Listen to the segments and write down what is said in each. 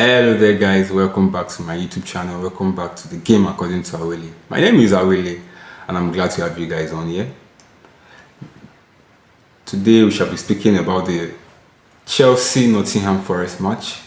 Hello there guys, welcome back to my YouTube channel. Welcome back to the game according to Awele. My name is Awele and I'm glad to have you guys on here. Today we shall be speaking about the Chelsea Nottingham Forest match,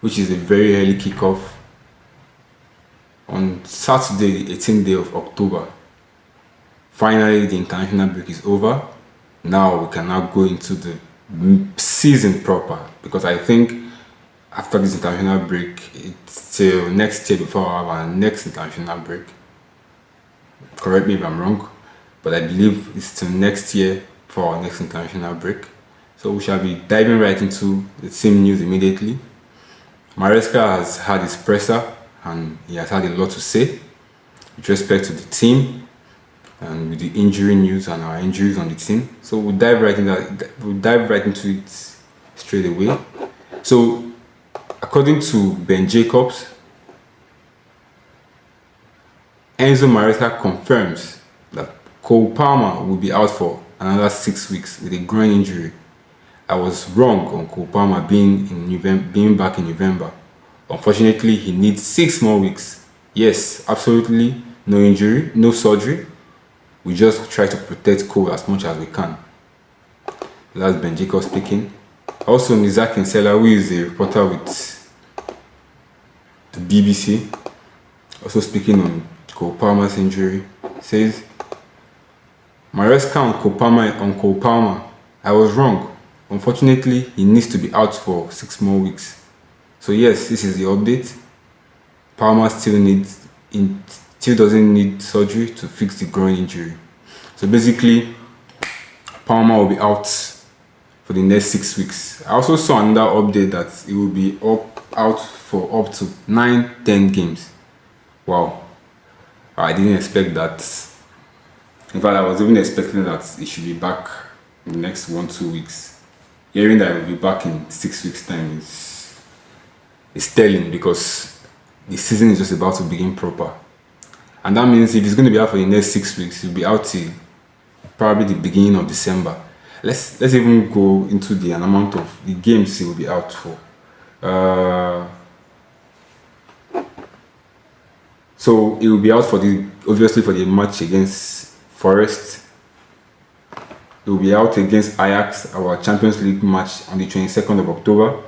which is a very early kickoff on Saturday the 18th day of October. Finally the international break is over. Now we can now go into the season proper, because I think after this international break, it's till next year before I have our next international break. Correct me if I'm wrong, but I believe it's till next year for our next international break. So we shall be diving right into the team news immediately. Maresca has had his presser and he has had a lot to say with respect to the team and with the injury news and our injuries on the team. So we'll dive right into it straight away. So according to Ben Jacobs, Enzo Maresca confirms that Cole Palmer will be out for another 6 weeks with a groin injury. I was wrong on Cole Palmer being back in November. Unfortunately, he needs 6 more weeks. Yes, absolutely no injury, no surgery. We just try to protect Cole as much as we can. That's Ben Jacobs speaking. Also, Nizak Nsela, who is a reporter with the BBC, also speaking on Cole Palmer's injury, says, Maresca on Cole Palmer, I was wrong. Unfortunately, he needs to be out for 6 more weeks. So yes, this is the update. Palmer still doesn't need surgery to fix the groin injury. So basically, Palmer will be out for the next 6 weeks. I also saw another update that it will be out for up to 9-10 games. Wow, I didn't expect that. In fact, I was even expecting that it should be back in the next 1-2 weeks. Hearing that it will be back in 6 weeks time is telling, because the season is just about to begin proper. And that means if he's going to be out for the next 6 weeks, he'll be out till probably the beginning of December. Let's even go into the amount of the games he will be out for. So he will be out for obviously for the match against Forest. He will be out against Ajax, our Champions League match on the 22nd of October,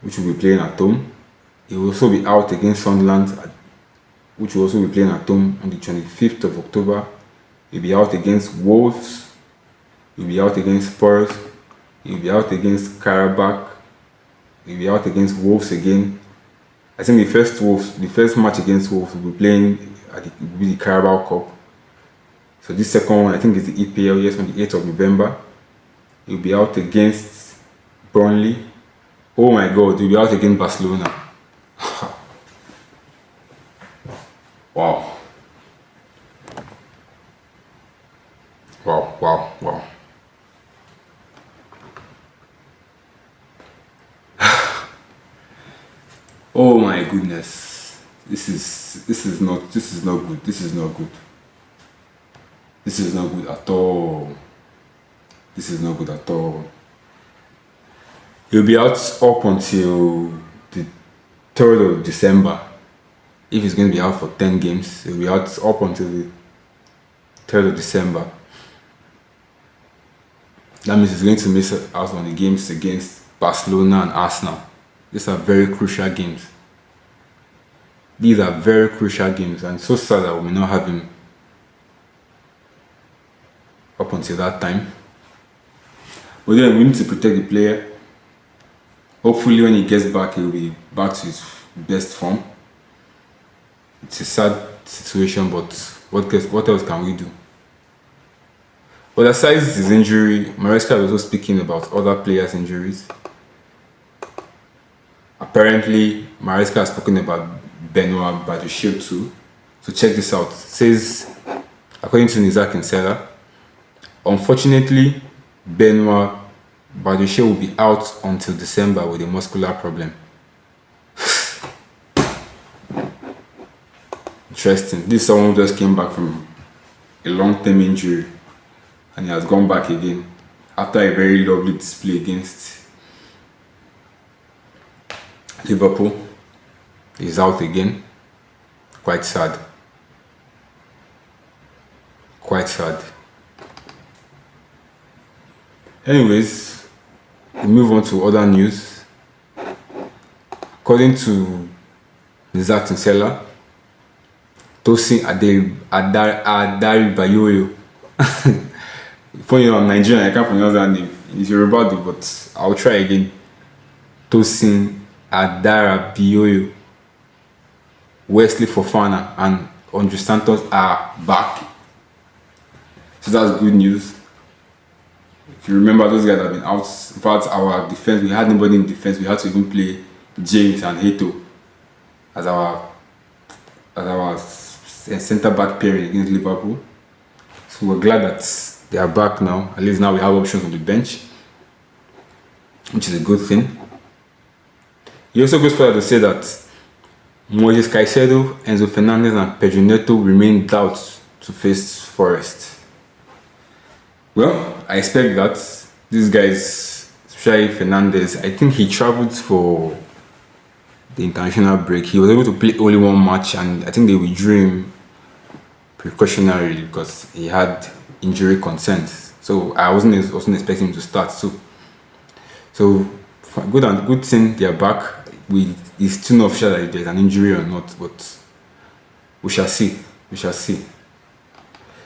which will be playing at home. He will also be out against Sunderland, which will also be playing at home on the 25th of October. He'll be out against Wolves. He'll be out against Spurs. He'll be out against Karabakh. He'll be out against Wolves again. I think the first match against Wolves will be playing at the Carabao Cup. So this second one, I think, is the EPL, yes, on the 8th of November. He'll be out against Burnley. Oh my God, he'll be out against Barcelona. Wow. Wow. Oh my goodness. This is not good. This is not good. This is not good at all. This is not good at all. He'll be out up until the 3rd of December. If he's going to be out for 10 games, he'll be out up until the 3rd of December. That means he's going to miss out on the games against Barcelona and Arsenal. These are very crucial games. These are very crucial games, and it's so sad that we may not have him up until that time. But then we need to protect the player. Hopefully when he gets back, he'll be back to his best form. It's a sad situation, but what else can we do? But aside his injury, Maresca was also speaking about other players' injuries. Apparently, Maresca has spoken about Benoit Badiashile too. So check this out. It says, according to Nizak Nsela, unfortunately, Benoit Badiashile will be out until December with a muscular problem. Interesting. This is someone who just came back from a long-term injury and he has gone back again after a very lovely display against Liverpool is out again. Quite sad. Quite sad. Anyways, we move on to other news. According to Isaac Tinsella, Tosin Adaribayoyo. Funny, I'm Nigerian, I can't pronounce that name. It's Yoruba, but I'll try again. Tosin Adarabiyoyo, Wesley Fofana, and Andre Santos are back. So that's good news. If you remember, those guys have been out. In fact, our defense, we had nobody in defense. We had to even play James and Heto as our centre back pairing against Liverpool. So we're glad that they are back now. At least now we have options on the bench, which is a good thing. He also goes further to say that Moises Caicedo, Enzo Fernandez, and Pedro Neto remain doubts to face Forest. Well, I expect that these guys, especially Fernandez, I think he traveled for the international break. He was able to play only one match, and I think they withdrew him precautionarily because he had injury concerns. So I wasn't expecting him to start too. So good thing they are back. It's still not official that there's an injury or not, but we shall see. We shall see.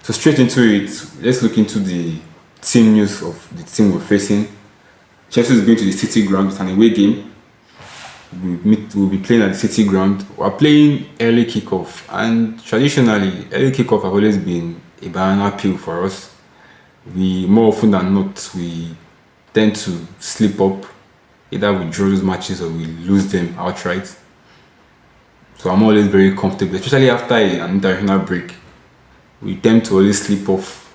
So straight into it, let's look into the team news of the team we're facing. Chelsea is going to the City Ground. It's an away game. We'll be playing at the City Ground. We're playing early kickoff, and traditionally, early kickoff have always been a banana peel for us. More often than not, we tend to slip up. Either we draw those matches or we lose them outright. So I'm always very comfortable, especially after an international break. We tend to always slip off.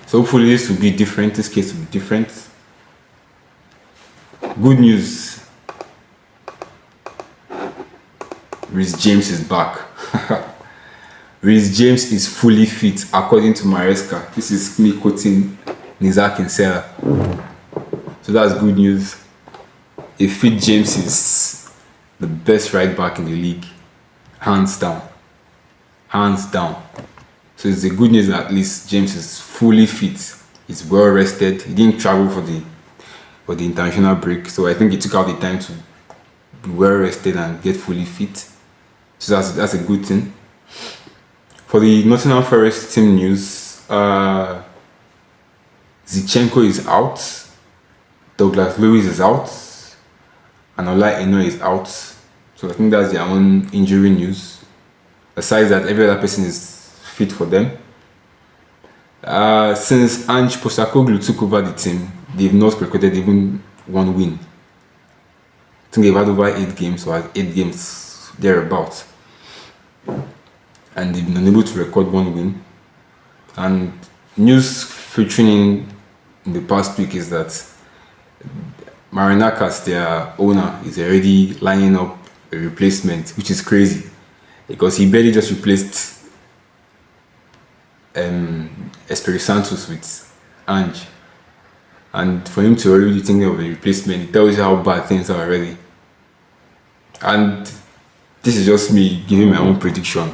So hopefully this will be different. This case will be different. Good news. Reece James is back. Reece James is fully fit, according to Maresca. This is me quoting Nizak Insera. So that's good news. A fit James is the best right back in the league, hands down. Hands down. So it's the good news that at least James is fully fit. He's well rested. He didn't travel for the international break, so I think he took out the time to be well rested and get fully fit. So that's a good thing. For the Nottingham Forest team news, Zinchenko is out. Douglas Lewis is out, and Ola Eno is out. So I think that's their own injury news. Besides that, every other person is fit for them. Since Ange Postecoglou took over the team, they've not recorded even one win. I think they've had over 8 games, or 8 games thereabouts, and they've been unable to record one win. And news featuring in the past week is that Marinakas, their owner, is already lining up a replacement, which is crazy because he barely just replaced Espirito Santos with Ange, and for him to already think of a replacement, it tells you how bad things are already. And this is just me giving my own prediction.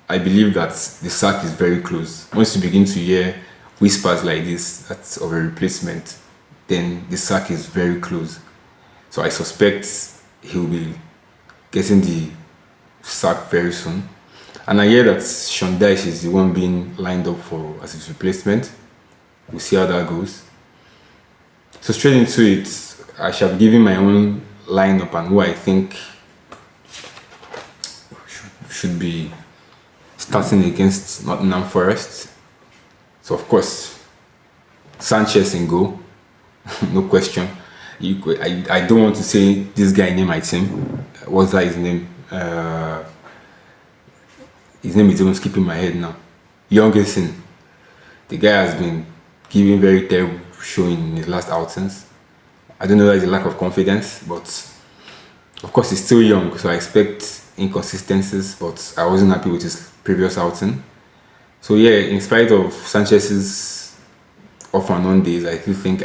I believe that the sack is very close. Once you begin to hear whispers like this that's of a replacement, then the sack is very close. So I suspect he will be getting the sack very soon. And I hear that Sean Dyche is the one being lined up as his replacement. We'll see how that goes. So straight into it, I shall be giving my own lineup and who I think should be starting against Nottingham Forest. So of course, Sanchez in goal. No question. I don't want to say this guy named my team. What's that his name? His name is even skipping my head now. Jorgensen. The guy has been giving very terrible showing in his last outings. I don't know that it's a lack of confidence, but of course he's still young, so I expect inconsistencies, but I wasn't happy with his previous outing. So yeah, in spite of Sanchez's off and on days, I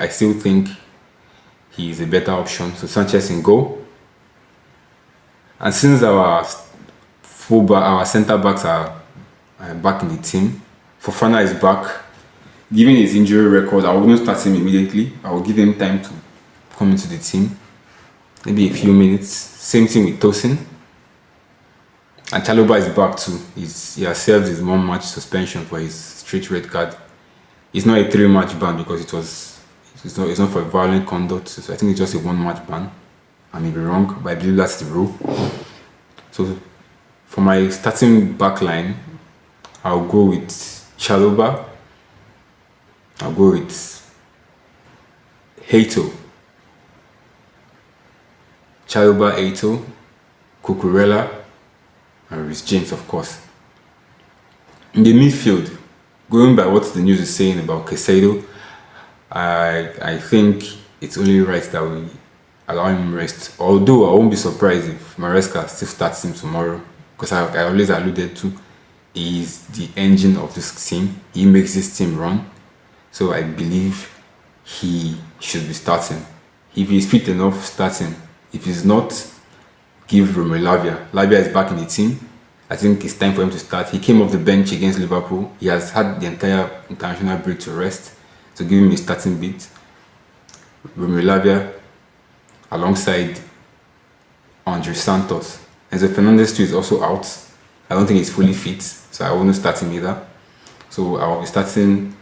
still think he is a better option. So Sanchez in goal. And since our center backs are back in the team, Fofana is back. Given his injury record, I wouldn't start him immediately. I will give him time to come into the team, maybe a few minutes. Same thing with Tosin. And Chaloba is back too. He has served his 1 match suspension for his straight red card. It's not a 3-match ban because it's not for violent conduct. So I think it's just a 1-match ban. I may be wrong, but I believe that's the rule. So for my starting back line, I'll go with Chaloba. I'll go with Hato. Chaloba, Hato, Cucurella, and Reece James, of course. In the midfield, going by what the news is saying about Caicedo, I think it's only right that we allow him rest. Although I won't be surprised if Maresca still starts him tomorrow, because I always alluded to he's the engine of this team. He makes this team run. So I believe he should be starting. If he's fit enough, start him. If he's not, give Romelu Lavia. Lavia is back in the team. I think it's time for him to start. He came off the bench against Liverpool. He has had the entire international break to rest. So give him a starting bit. Romelu Lavia alongside Andre Santos. Enzo Fernandez too is also out. I don't think he's fully fit, so I won't start him either. So I will be starting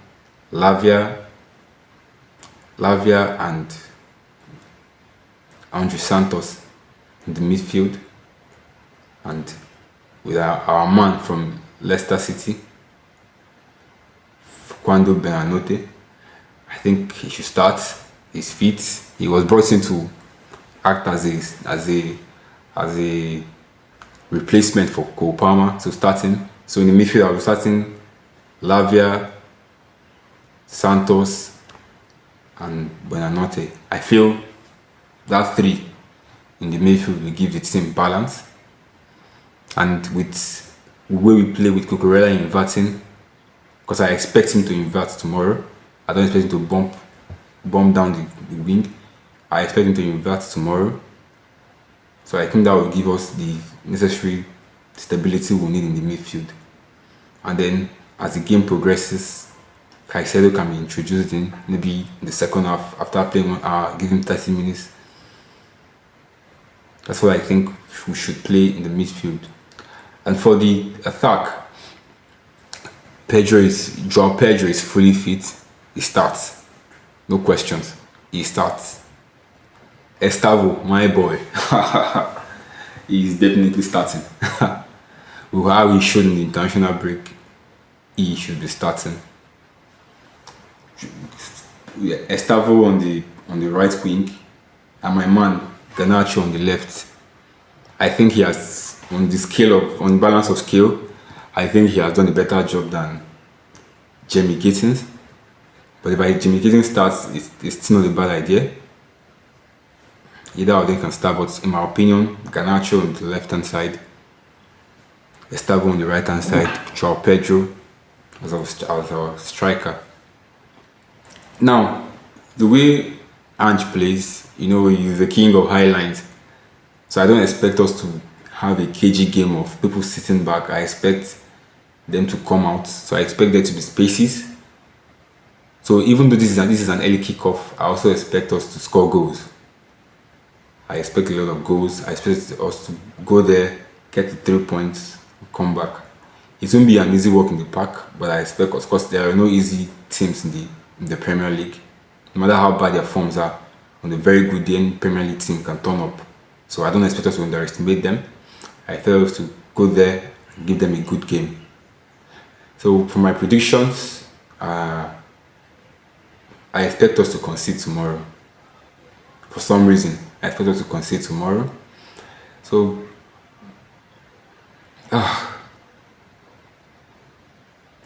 Lavia and Andre Santos in the midfield, and with our man from Leicester City, Kwando Benanote. I think he should start. He's fit. He was brought in to act as a replacement for Cole Palmer, to start him. So in the midfield, I'll be starting Lavia, Santos, and Benanote. I feel that three in the midfield will give the team balance. And with the way we play with Cucurella inverting, because I expect him to invert tomorrow. I don't expect him to bump down the wing. I expect him to invert tomorrow. So I think that will give us the necessary stability we need in the midfield. And then as the game progresses, Caicedo can be introduced in maybe in the second half after playing 1 hour, give him 30 minutes. That's what I think we should play in the midfield. And for the attack, João Pedro is fully fit. He starts. No questions. He starts. Estavo, my boy, he's definitely starting. With how he showed in the international break, he should be starting. Estavo on the right wing, and my man Garnacho on the left. I think he has, on balance of scale, I think he has done a better job than Jamie Gittins. But if Jamie Gittins starts, it's still not a bad idea. Either of them can start, but in my opinion, Garnacho on the left hand side, Estavo on the right hand side, João Pedro as our striker. Now, the way Ange plays, he's the king of high lines. So I don't expect us to have a cagey game of people sitting back. I expect them to come out. So I expect there to be spaces. So even though this is an early kickoff, I also expect us to score goals. I expect a lot of goals. I expect us to go there, get the 3 points, come back. It won't be an easy walk in the park, but I expect, of course, there are no easy teams in the Premier League. No matter how bad their forms are, on a very good day, any Premier League team can turn up. So I don't expect us to underestimate them. I expect us to go there and give them a good game. So for my predictions, I expect us to concede tomorrow. For some reason, I expect us to concede tomorrow. So, 3-1.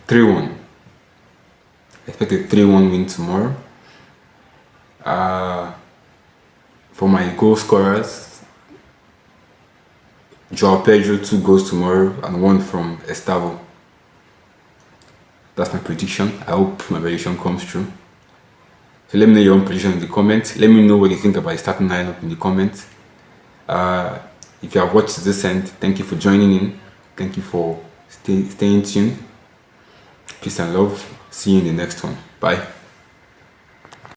I expect a 3-1 win tomorrow. For my goal scorers, João Pedro, 2 goals tomorrow and 1 from Estavo. That's my prediction. I hope my prediction comes true. So let me know your own position in the comments. Let me know what you think about the starting lineup in the comments. If you have watched this end, thank you for joining in. Thank you for staying tuned. Peace and love. See you in the next one. Bye.